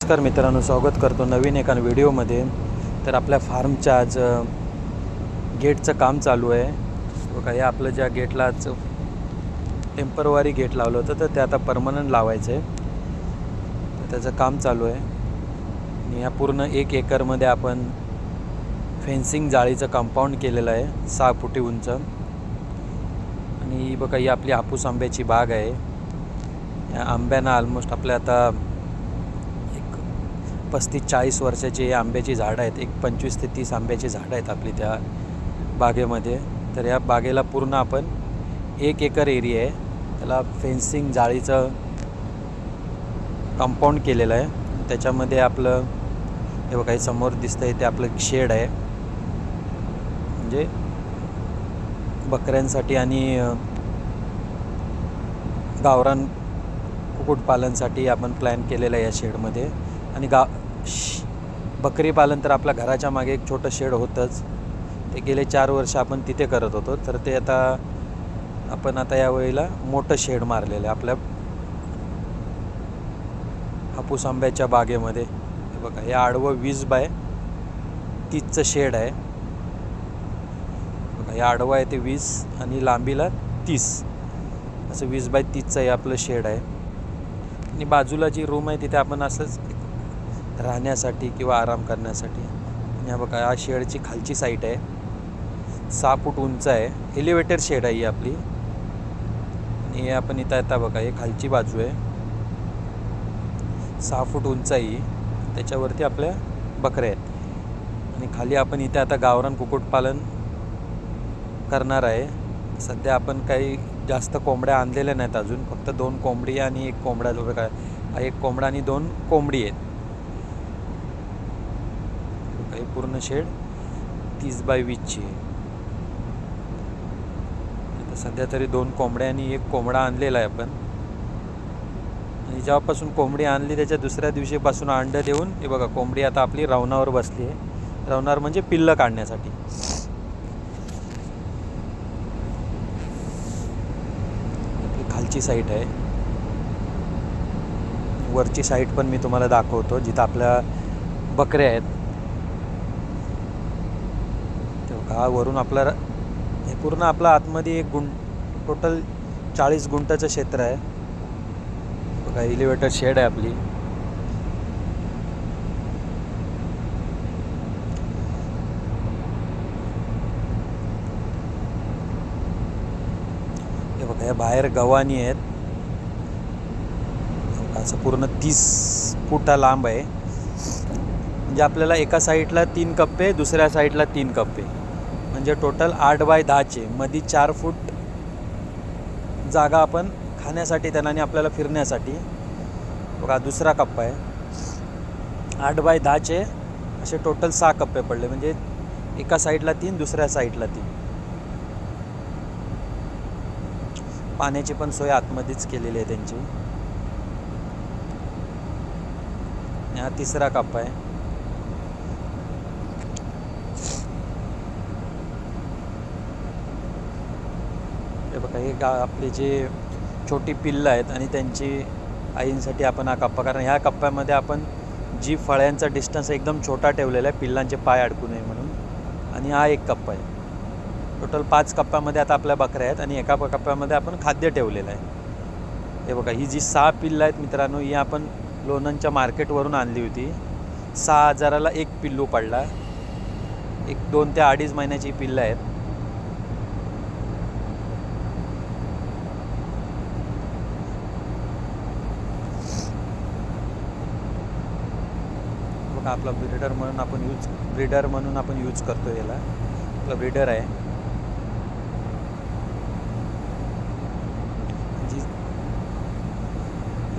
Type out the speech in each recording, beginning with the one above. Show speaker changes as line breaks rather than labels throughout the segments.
नमस्कार मित्रांनो, स्वागत करतो नवीन एका व्हिडिओमध्ये. तर आपल्या फार्मच्या आज गेटचं काम चालू आहे. बघा, हे आपलं ज्या गेटला आज टेम्परवारी गेट लावलं होतं तर ते आता परमनंट लावायचं आहे. तर त्याचं काम चालू आहे. आणि या पूर्ण 1 एकरमध्ये आपण फेन्सिंग जाळीचं कंपाऊंड केलेलं आहे 6 फुटी उंच. आणि बघा, ही आपली हापूस आंब्याची बाग आहे. या आंब्यांना ऑलमोस्ट आपल्या आता 35-40 वर्षाची आंब्याची झाडं आहेत. 25 ते 30 आंब्याची झाडं आहेत आपली त्या बागेमध्ये. तर या बागेला पूर्ण आपण 1 एकर एरिया आहे, त्याला फेन्सिंग जाळीचं कंपाऊंड केलेलं आहे. त्याच्यामध्ये आपलं हे बघा, समोर दिसतं आहे ते आपलं शेड आहे, म्हणजे बकऱ्यांसाठी आणि गावरान कुक्कुटपालनसाठी आपण प्लॅन केलेलं आहे या शेडमध्ये. आणि बकरी पालन तर आपल्या घराच्या मागे एक छोटं शेड होतंच, ते गेले 4 वर्ष आपण तिथे करत होतो. तर ते आपण यावेळेला मोठं शेड मारलेलं आहे आपल्या हापूस आंब्याच्या बागेमध्ये. हे बघा, हे आडवं 20 बाय 30चं शेड आहे. बघा, हे आडवं आहे ते 20 आणि लांबीला 30, असं 20 बाय 30चं हे आपलं शेड आहे. आणि बाजूला जी रूम आहे तिथे आपण असंच राहण्यासाठी किंवा आराम करण्यासाठी. आणि हा बघा, हा शेडची खालची साईट आहे, 6 फूट उंच आहे, एलिव्हेटर शेड आहे ही आपली. आणि हे आपण इथं आता बघा, हे खालची बाजू आहे, 6 फूट उंच आहे, त्याच्यावरती आपल्या बकऱ्या आहेत. आणि खाली आपण इथे आता गावरान कुक्कुटपालन करणार आहे. सध्या आपण काही जास्त कोंबड्या आणलेल्या नाहीत अजून, फक्त 2 कोंबडी आणि 1 कोंबडा. बघा, 1 कोंबडा आणि 2 कोंबडी आहेत. हे पूर्ण शेड 30 बाय 20ची आहे. आता सध्या तरी 2 कोंबड्या आणि 1 कोंबडा आणलेला आहे आपण. आणि जेव्हापासून कोंबडी आणली त्याच्या दुसऱ्या दिवशीपासून अंडं देऊन हे बघा, कोंबडी आता आपली रवणावर बसली आहे. रवणार म्हणजे पिल्लं काढण्यासाठी. आपली खालची साईट आहे. वरची साईट पण मी तुम्हाला दाखवतो, जिथं आपल्या बकऱ्या आहेत. हा वरून आपला हे पूर्ण आपलं आतमध्ये टोटल 40 गुंठाचं क्षेत्र आहे. बघा, एलिव्हेटर शेड आहे आपली. हे बघा, या बाहेर गव्हाणी आहेत. असं पूर्ण 30 फुटा लांब आहे. म्हणजे आपल्याला एका साईडला 3 कप्पे, दुसऱ्या साईडला 3 कप्पे, म्हणजे टोटल 8 बाय 10चे. मध्ये 4 फूट जागा आपण खाण्यासाठी त्यांना आणि आपल्याला फिरण्यासाठी. बघा, दुसरा कप्पा आहे. 8 बाय 10चे असे टोटल 6 कप्पे पडले, म्हणजे एका साईडला 3, दुसऱ्या साईडला 3. पाण्याची पण सोय आतमध्येच केलेली आहे त्यांची. हा तिसरा कप्पा आहे. हे बघा, हे आपले जे छोटी पिल्लं आहेत आणि त्यांची आईंसाठी आपण हा कप्पा, कारण ह्या कप्प्यामध्ये आपण जी फळ्यांचा डिस्टन्स एकदम छोटा ठेवलेला आहे, पिल्लांचे पाय अडकू नये म्हणून. आणि हा 1 कप्पा आहे. टोटल 5 कप्प्यामध्ये आता आपल्या बकऱ्या आहेत आणि एका कप्प्यामध्ये आपण खाद्य ठेवलेलं आहे. हे बघा, ही जी 6 पिल्लं आहेत मित्रांनो, ही आपण लोणंदच्या मार्केटवरून आणली होती. 6,000ला 1 पिल्लू पडला. 2 ते 2.5 महिन्याची पिल्लं आहेत. आपला ब्रीडर म्हणून आपण यूज करतो याला. आपला ब्रीडर आहे.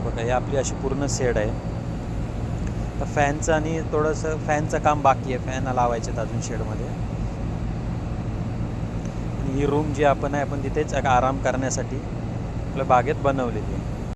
बघा, ही आपली अशी पूर्ण शेड आहे. तर फॅनचं आणि थोडंसं फॅनचं काम बाकी आहे, फॅन लावायचे आहेत अजून शेडमध्ये. आणि ही रूम जी आपण तिथेच आराम करण्यासाठी आपल्या बागेत बनवलेली आहे.